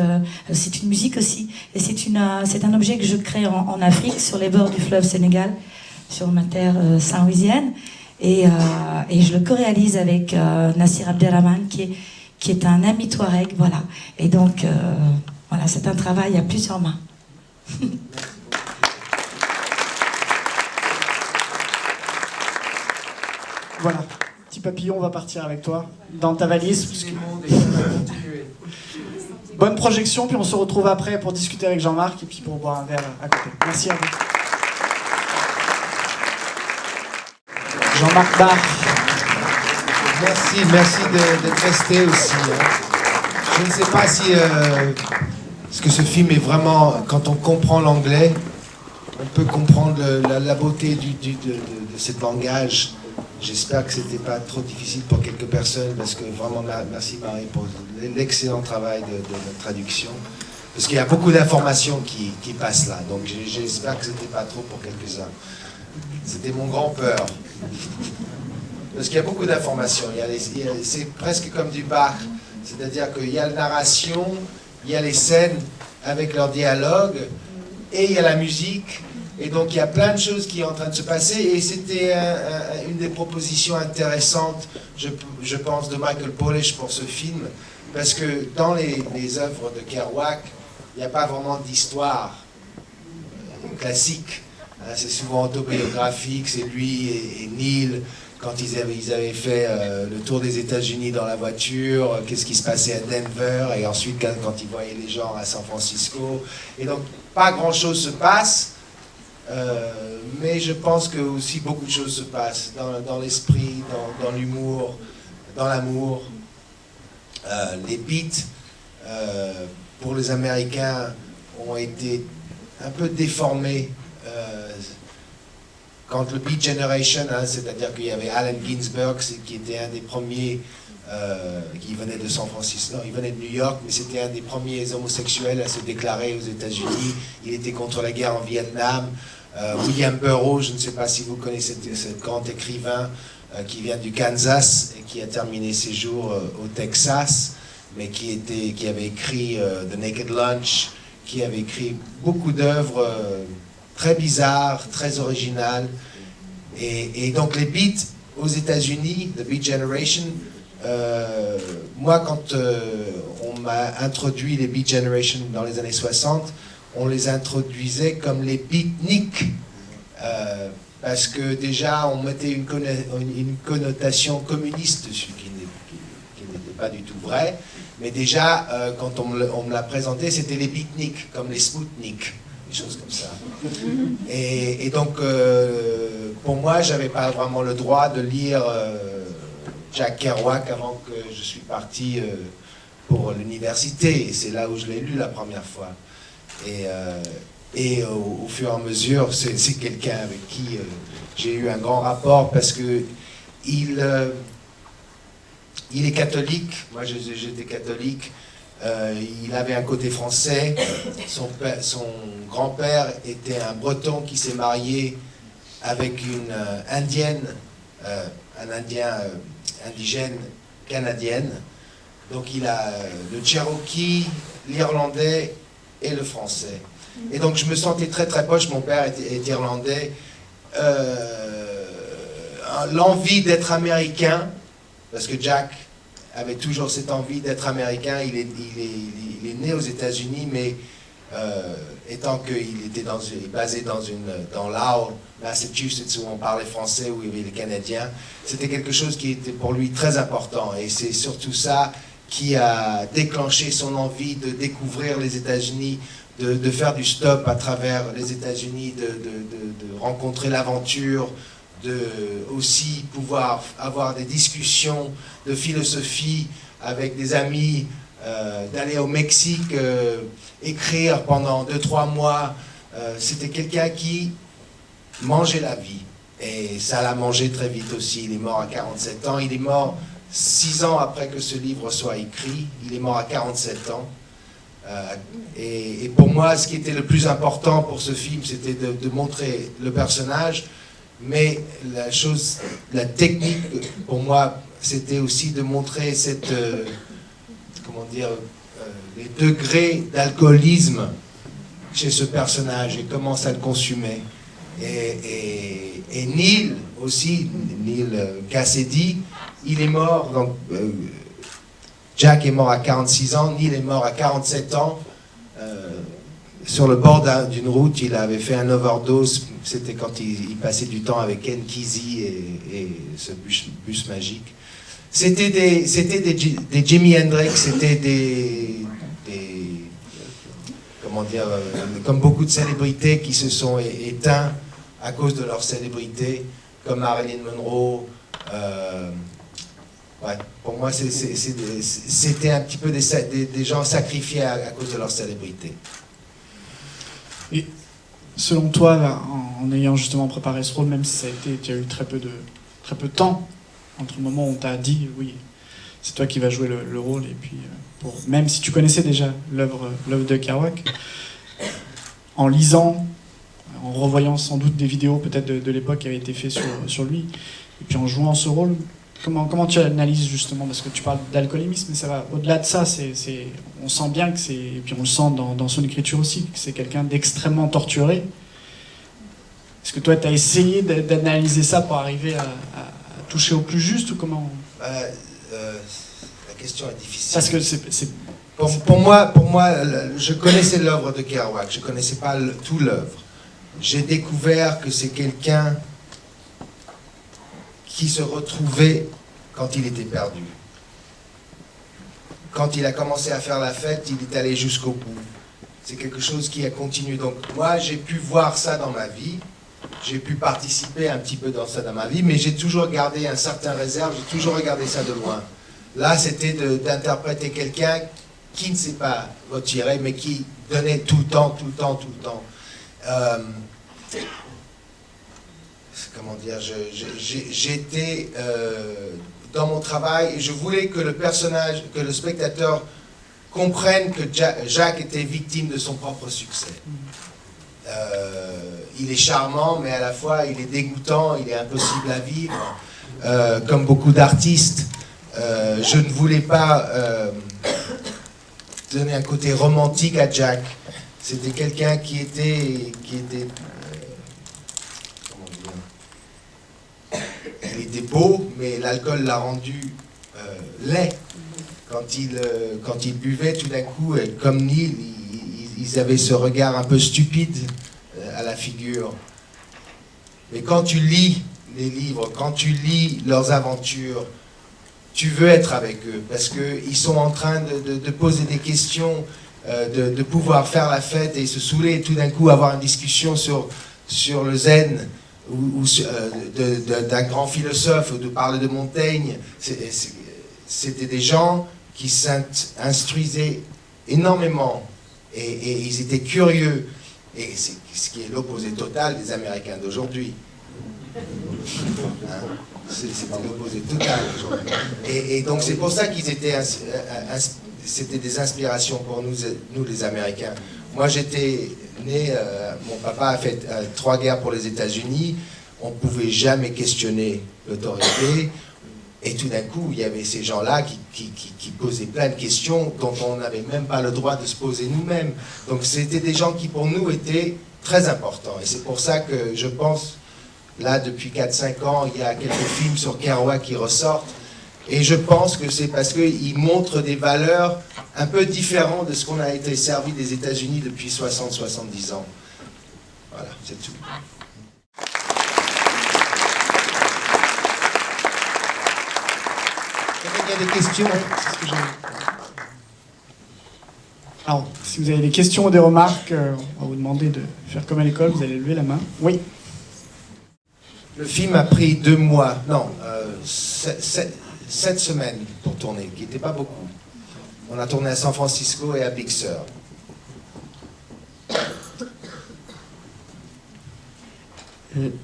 C'est une musique aussi. Et c'est un objet que je crée en Afrique, sur les bords du fleuve Sénégal, sur ma terre saint-louisienne. Et je le co-réalise avec Nassir Abderrahman, qui est un ami Touareg, voilà. Et donc, voilà, c'est un travail à plusieurs mains. Voilà, petit papillon, on va partir avec toi dans ta valise. Bonne projection, puis on se retrouve après pour discuter avec Jean-Marc et puis pour boire un verre à côté. Merci à vous. Jean-Marc Barr. Merci d'être resté aussi. Je ne sais pas si ce que ce film est vraiment, quand on comprend l'anglais, on peut comprendre la beauté de ce langage. J'espère que c'était pas trop difficile pour quelques personnes, parce que vraiment merci Marie pour l'excellent travail de traduction. Parce qu'il y a beaucoup d'informations qui passent là, donc j'espère que c'était pas trop pour quelques-uns. C'était mon grand peur. Parce qu'il y a beaucoup d'informations. C'est presque comme du Bach. C'est-à-dire qu'il y a la narration, il y a les scènes avec leur dialogue, et il y a la musique. Et donc il y a plein de choses qui sont en train de se passer. Et c'était une des propositions intéressantes, je pense, de Michael Polish pour ce film. Parce que dans les œuvres de Kerouac, il n'y a pas vraiment d'histoire classique. C'est souvent autobiographique, c'est lui et Neil, quand ils avaient fait le tour des États-Unis dans la voiture, qu'est-ce qui se passait à Denver, et ensuite quand ils voyaient les gens à San Francisco. Et donc, pas grand-chose se passe, mais je pense que aussi beaucoup de choses se passent dans l'esprit, dans l'humour, dans l'amour. Les beats, pour les Américains, ont été un peu déformés. Quand le Beat Generation, c'est-à-dire qu'il y avait Allen Ginsberg, qui était un des premiers, qui venait de San Francisco, non, il venait de New York, mais c'était un des premiers homosexuels à se déclarer aux États-Unis. Il était contre la guerre en Vietnam. William Burroughs, je ne sais pas si vous connaissez ce grand écrivain qui vient du Kansas et qui a terminé ses jours au Texas, mais qui avait écrit The Naked Lunch, qui avait écrit beaucoup d'œuvres très bizarres, très originales. Et donc les beats aux États-Unis, The Beat Generation, moi quand on m'a introduit les Beat Generation dans les années 60, on les introduisait comme les beatniks, parce que déjà on mettait une connotation communiste dessus, qui n'était pas du tout vrai, mais déjà quand on me l'a présenté, c'était les beatniks, comme les Spoutniks, des choses comme ça. Et donc pour moi, j'avais pas vraiment le droit de lire Jack Kerouac avant que je suis parti pour l'université, et c'est là où je l'ai lu la première fois. Et au fur et à mesure, c'est quelqu'un avec qui j'ai eu un grand rapport, parce que il est catholique. Moi j'étais catholique. Il avait un côté français. Son grand-père était un breton qui s'est marié avec une indienne, un indien indigène canadienne. Donc il a le cherokee, l'irlandais et le français. Et donc je me sentais très très proche. Mon père est irlandais. L'envie d'être américain, parce que Jack avait toujours cette envie d'être américain. Il est né aux États-Unis, mais étant qu'il était basé dans Lowell, Massachusetts, où on parlait français, où il y avait les Canadiens, c'était quelque chose qui était pour lui très important. Et c'est surtout ça qui a déclenché son envie de découvrir les États-Unis, de faire du stop à travers les États-Unis, de rencontrer l'aventure, de aussi pouvoir avoir des discussions de philosophie avec des amis, d'aller au Mexique, écrire pendant 2-3 mois. C'était quelqu'un qui mangeait la vie, et ça l'a mangé très vite aussi. Il est mort à 47 ans, il est mort 6 ans après que ce livre soit écrit. Il est mort à 47 ans. Et pour moi, ce qui était le plus important pour ce film, c'était de montrer le personnage, mais la technique, pour moi, c'était aussi de montrer les degrés d'alcoolisme chez ce personnage et comment ça le consumait. Et Neil aussi, Neil Cassidy, il est mort, donc Jack est mort à 46 ans, Neil est mort à 47 ans, sur le bord d'une route. Il avait fait un overdose, c'était quand il passait du temps avec Ken Kesey et ce bus magique. C'était des Jimi Hendrix, c'était comment dire, comme beaucoup de célébrités qui se sont éteints à cause de leur célébrité, comme Marilyn Monroe. Ouais, pour moi, c'était un petit peu des gens sacrifiés à cause de leur célébrité. Et selon toi, là, en ayant justement préparé ce rôle, même si tu as eu très peu de temps entre le moment où on t'a dit oui, c'est toi qui vas jouer le rôle, et puis même si tu connaissais déjà l'œuvre de Kerouac, en lisant, en revoyant sans doute des vidéos peut-être de l'époque qui avaient été faites sur lui, et puis en jouant ce rôle, comment tu analyses justement, parce que tu parles d'alcoolisme, mais ça va au-delà de ça, on sent bien que c'est, et puis on le sent dans son écriture aussi, que c'est quelqu'un d'extrêmement torturé. Est-ce que toi tu as essayé d'analyser ça pour arriver à toucher au plus juste, ou comment? La question est difficile. Parce que pour moi, je connaissais l'œuvre de Kerouac, je ne connaissais pas tout l'œuvre. J'ai découvert que c'est quelqu'un qui se retrouvait quand il était perdu. Quand il a commencé à faire la fête, il est allé jusqu'au bout. C'est quelque chose qui a continué. Donc moi, j'ai pu voir ça dans ma vie. J'ai pu participer un petit peu dans ça dans ma vie, mais j'ai toujours gardé un certain réserve, j'ai toujours regardé ça de loin. Là, c'était d'interpréter quelqu'un qui ne s'est pas retiré, mais qui donnait tout le temps. Comment dire, j'étais dans mon travail et je voulais que le spectateur comprenne que Jacques était victime de son propre succès. Il est charmant, mais à la fois il est dégoûtant, il est impossible à vivre, comme beaucoup d'artistes. Je ne voulais pas donner un côté romantique à Jack. C'était quelqu'un qui était il était beau, mais l'alcool l'a rendu laid. Quand il buvait, tout d'un coup, comme Neil, ils avaient ce regard un peu stupide à la figure. Mais quand tu lis les livres, quand tu lis leurs aventures, tu veux être avec eux, parce qu'ils sont en train de poser des questions, de pouvoir faire la fête et se saouler, et tout d'un coup avoir une discussion sur le zen, ou d'un grand philosophe, ou de parler de Montaigne. C'était des gens qui s'instruisaient énormément, et ils étaient curieux, et c'est ce qui est l'opposé total des Américains d'aujourd'hui. Hein? C'était l'opposé total aujourd'hui. Et donc c'est pour ça qu'ils étaient, c'était des inspirations pour nous les Américains. Moi j'étais né, mon papa a fait 3 guerres pour les États-Unis, on ne pouvait jamais questionner l'autorité, et tout d'un coup il y avait ces gens-là qui posaient plein de questions dont on n'avait même pas le droit de se poser nous-mêmes. Donc c'était des gens qui pour nous étaient très importants, et c'est pour ça que je pense, là depuis 4-5 ans, il y a quelques films sur Kerouac qui ressortent, et je pense que c'est parce qu'ils montrent des valeurs un peu différentes de ce qu'on a été servi des États-Unis depuis 60-70 ans. Voilà, c'est tout. Il y a des questions? Alors, si vous avez des questions ou des remarques, on va vous demander de faire comme à l'école, vous allez lever la main. Oui. Le film a pris 2 mois, non, 7 semaines pour tourner, qui n'était pas beaucoup. On a tourné à San Francisco et à Big Sur.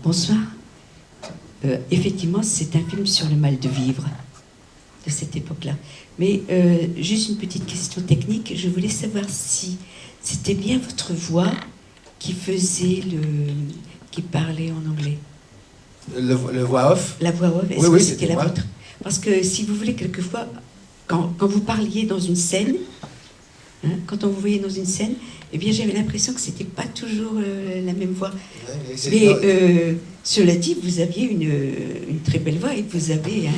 Bonsoir. Effectivement, c'est un film sur le mal de vivre. de cette époque-là. Mais juste une petite question technique, je voulais savoir si c'était bien votre voix qui faisait qui parlait en anglais. Le voix off? La voix off, est-ce oui, que c'était la moi. vôtre? Parce que si vous voulez, quelquefois, quand vous parliez dans une scène, hein, quand on vous voyait dans une scène, eh bien j'avais l'impression que c'était pas toujours la même voix. Mais cela dit, vous aviez une très belle voix et vous avez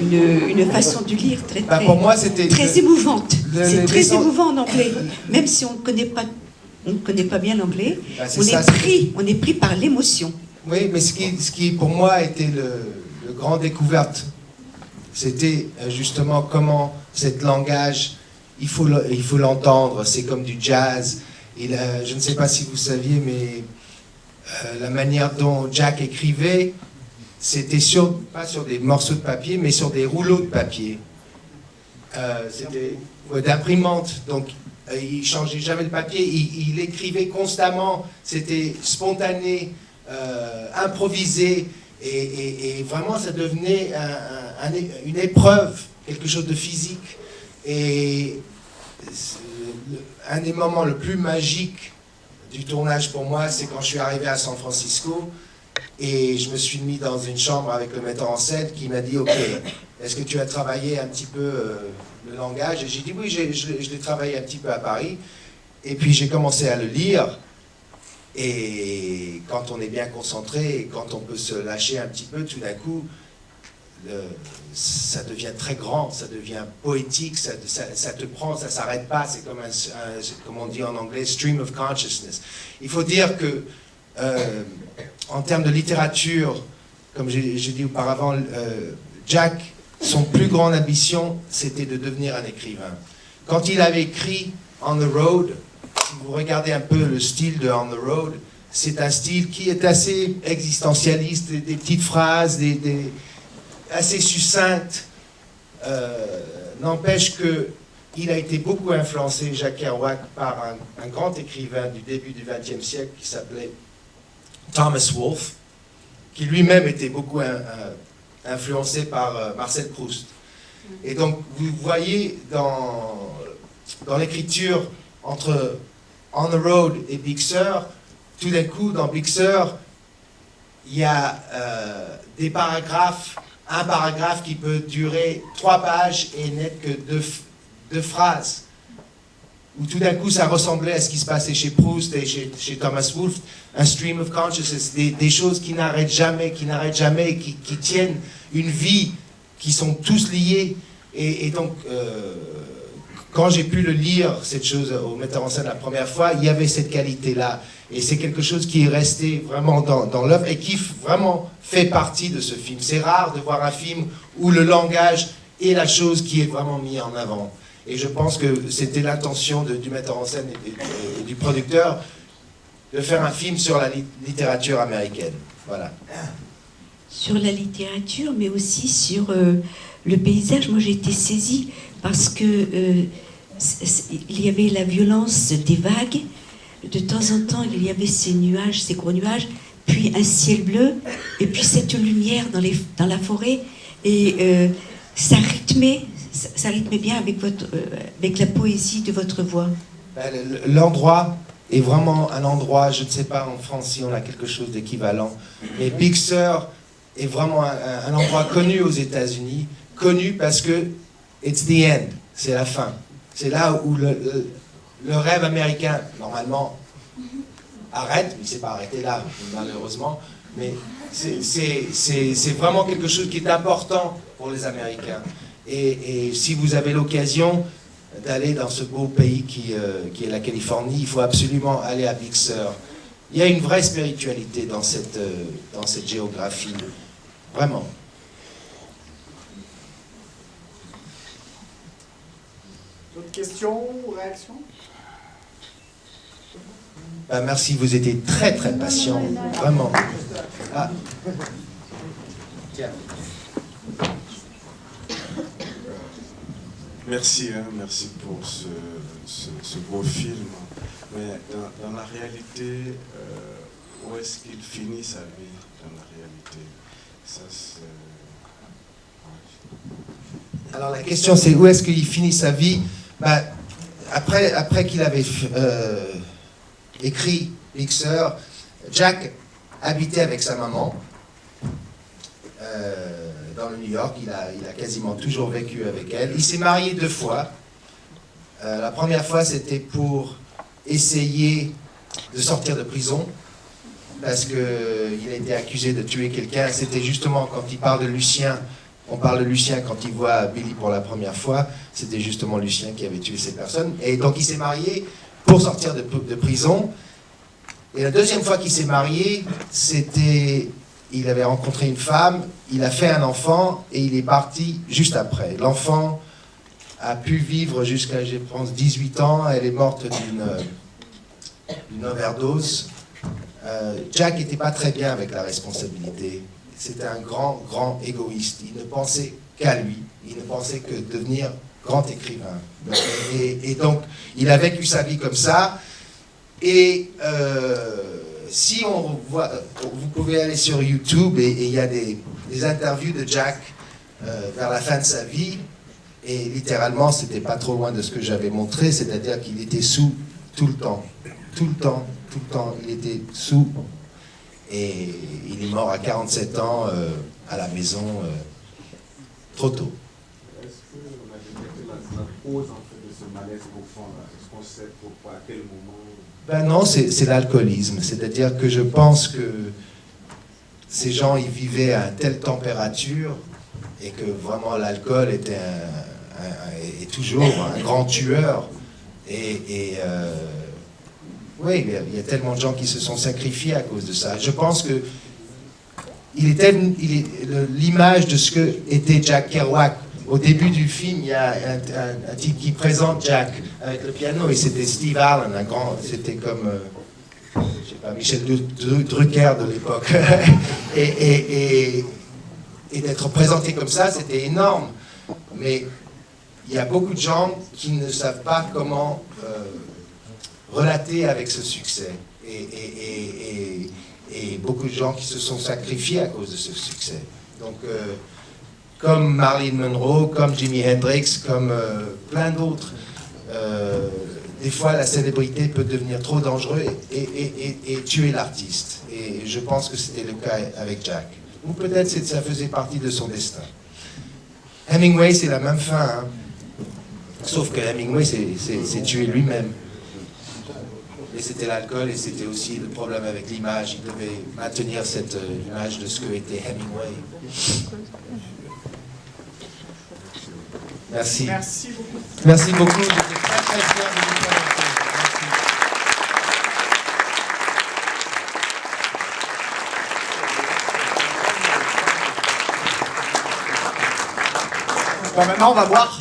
une façon de lire très pour moi, c'était très émouvante. C'est très l'essence- émouvant en anglais. Même si on ne connaît pas bien l'anglais, c'est on ça, est pris par l'émotion. Oui, mais ce qui pour moi était le grand découverte, c'était justement comment cet langage, il faut l'entendre, c'est comme du jazz. Je ne sais pas si vous saviez, mais la manière dont Jack écrivait, c'était pas sur des morceaux de papier, mais sur des rouleaux de papier. C'était d'imprimante, donc il changeait jamais le papier, il écrivait constamment, c'était spontané, improvisé, et vraiment ça devenait une épreuve, quelque chose de physique. Et un des moments le plus magiques du tournage pour moi, c'est quand je suis arrivé à San Francisco et je me suis mis dans une chambre avec le metteur en scène qui m'a dit « Ok, est-ce que tu as travaillé un petit peu le langage ?» Et j'ai dit « Oui, je l'ai travaillé un petit peu à Paris. » Et puis j'ai commencé à le lire. Et quand on est bien concentré et quand on peut se lâcher un petit peu, tout d'un coup, ça devient très grand, ça devient poétique, ça te prend, ça s'arrête pas, c'est comme comme on dit en anglais, stream of consciousness. Il faut dire que, en termes de littérature, comme j'ai dit auparavant, Jack, son plus grande ambition, c'était de devenir un écrivain. Quand il avait écrit On the Road, si vous regardez un peu le style de On the Road, c'est un style qui est assez existentialiste, des petites phrases, assez succinctes. N'empêche qu'il a été beaucoup influencé, Jack Kerouac, par un grand écrivain du début du XXe siècle qui s'appelait Thomas Wolfe, qui lui-même était beaucoup influencé par Marcel Proust. Et donc, vous voyez dans l'écriture entre On the Road et Big Sur, tout d'un coup, dans Big Sur, il y a des paragraphes, un paragraphe qui peut durer 3 pages et n'être que deux phrases, où tout d'un coup, ça ressemblait à ce qui se passait chez Proust et chez Thomas Wolfe, un stream of consciousness, des choses qui n'arrêtent jamais, qui tiennent une vie, qui sont tous liées. Et donc, quand j'ai pu le lire, cette chose au metteur en scène la première fois, il y avait cette qualité-là. Et c'est quelque chose qui est resté vraiment dans l'œuvre et qui vraiment fait partie de ce film. C'est rare de voir un film où le langage est la chose qui est vraiment mise en avant. Et je pense que c'était l'intention du metteur en scène et du producteur de faire un film sur la littérature américaine. Voilà. Sur la littérature, mais aussi sur le paysage. Moi, j'ai été saisie parce que il y avait la violence des vagues. De temps en temps, il y avait ces nuages, ces gros nuages, puis un ciel bleu, et puis cette lumière dans la forêt. Et ça rythmait bien avec la poésie de votre voix. L'endroit est vraiment un endroit, je ne sais pas en France si on a quelque chose d'équivalent, mais Big Sur est vraiment un endroit connu aux États-Unis, connu parce que it's the end, c'est la fin. C'est là où le rêve américain, normalement, arrête, mais il ne s'est pas arrêté là, malheureusement, mais c'est vraiment quelque chose qui est important pour les Américains. Et si vous avez l'occasion d'aller dans ce beau pays qui est la Californie, il faut absolument aller à Big Sur. Il y a une vraie spiritualité dans cette géographie, vraiment. D'autres questions ou réactions? Merci, vous étiez très très patient, vraiment. Ah. Tiens. Merci, merci pour ce beau film. Mais dans la réalité, où est-ce qu'il finit sa vie dans la réalité? Ça, c'est... Alors la question c'est où est-ce qu'il finit sa vie? Ben, après qu'il avait écrit Big Sur, Jack habitait avec sa maman dans le New York. Il a quasiment toujours vécu avec elle. Il s'est marié 2 fois. La première fois c'était pour essayer de sortir de prison parce qu'il a été accusé de tuer quelqu'un. C'était justement quand il parle de Lucien. On parle de Lucien quand il voit Billy pour la première fois. C'était justement Lucien qui avait tué ces personnes. Et donc il s'est marié pour sortir de prison. Et la deuxième fois qu'il s'est marié, il avait rencontré une femme, il a fait un enfant et il est parti juste après. L'enfant a pu vivre jusqu'à, je pense, 18 ans. Elle est morte d'une overdose. Jack n'était pas très bien avec la responsabilité. C'était un grand égoïste. Il ne pensait qu'à lui. Il ne pensait que devenir grand écrivain. Et donc, il a vécu sa vie comme ça. Et si on voit, vous pouvez aller sur YouTube et il y a des interviews de Jack vers la fin de sa vie. Et littéralement, c'était pas trop loin de ce que j'avais montré, c'est-à-dire qu'il était sous tout le temps. Tout le temps, il était sous. Et il est mort à 47 ans à la maison trop tôt. Est-ce qu'on a détecté la cause en fait, de ce malaise profond là? Est-ce qu'on sait pourquoi, à quel moment? Ben non, c'est l'alcoolisme. C'est-à-dire que je pense que ces gens, ils vivaient à une telle température et que vraiment l'alcool était est toujours un grand tueur. Oui, il y a tellement de gens qui se sont sacrifiés à cause de ça. Je pense que l'image de ce que était Jack Kerouac. Au début du film, il y a un type qui présente Jack avec le piano et c'était Steve Allen, c'était comme, je sais pas, Michel Drucker de l'époque. et d'être présenté comme ça, c'était énorme. Mais il y a beaucoup de gens qui ne savent pas comment relater avec ce succès. Et beaucoup de gens qui se sont sacrifiés à cause de ce succès. Donc, comme Marilyn Monroe, comme Jimi Hendrix, comme plein d'autres, des fois la célébrité peut devenir trop dangereux et tuer l'artiste. Et je pense que c'était le cas avec Jack. Ou peut-être que ça faisait partie de son destin. Hemingway, c'est la même fin. Hein. Sauf que Hemingway s'est tué lui-même. Et c'était l'alcool et c'était aussi le problème avec l'image. Il devait maintenir cette image de ce que était Hemingway. Merci. Merci beaucoup. Merci beaucoup. J'étais très très fier de vous présenter. Bon, maintenant, on va boire.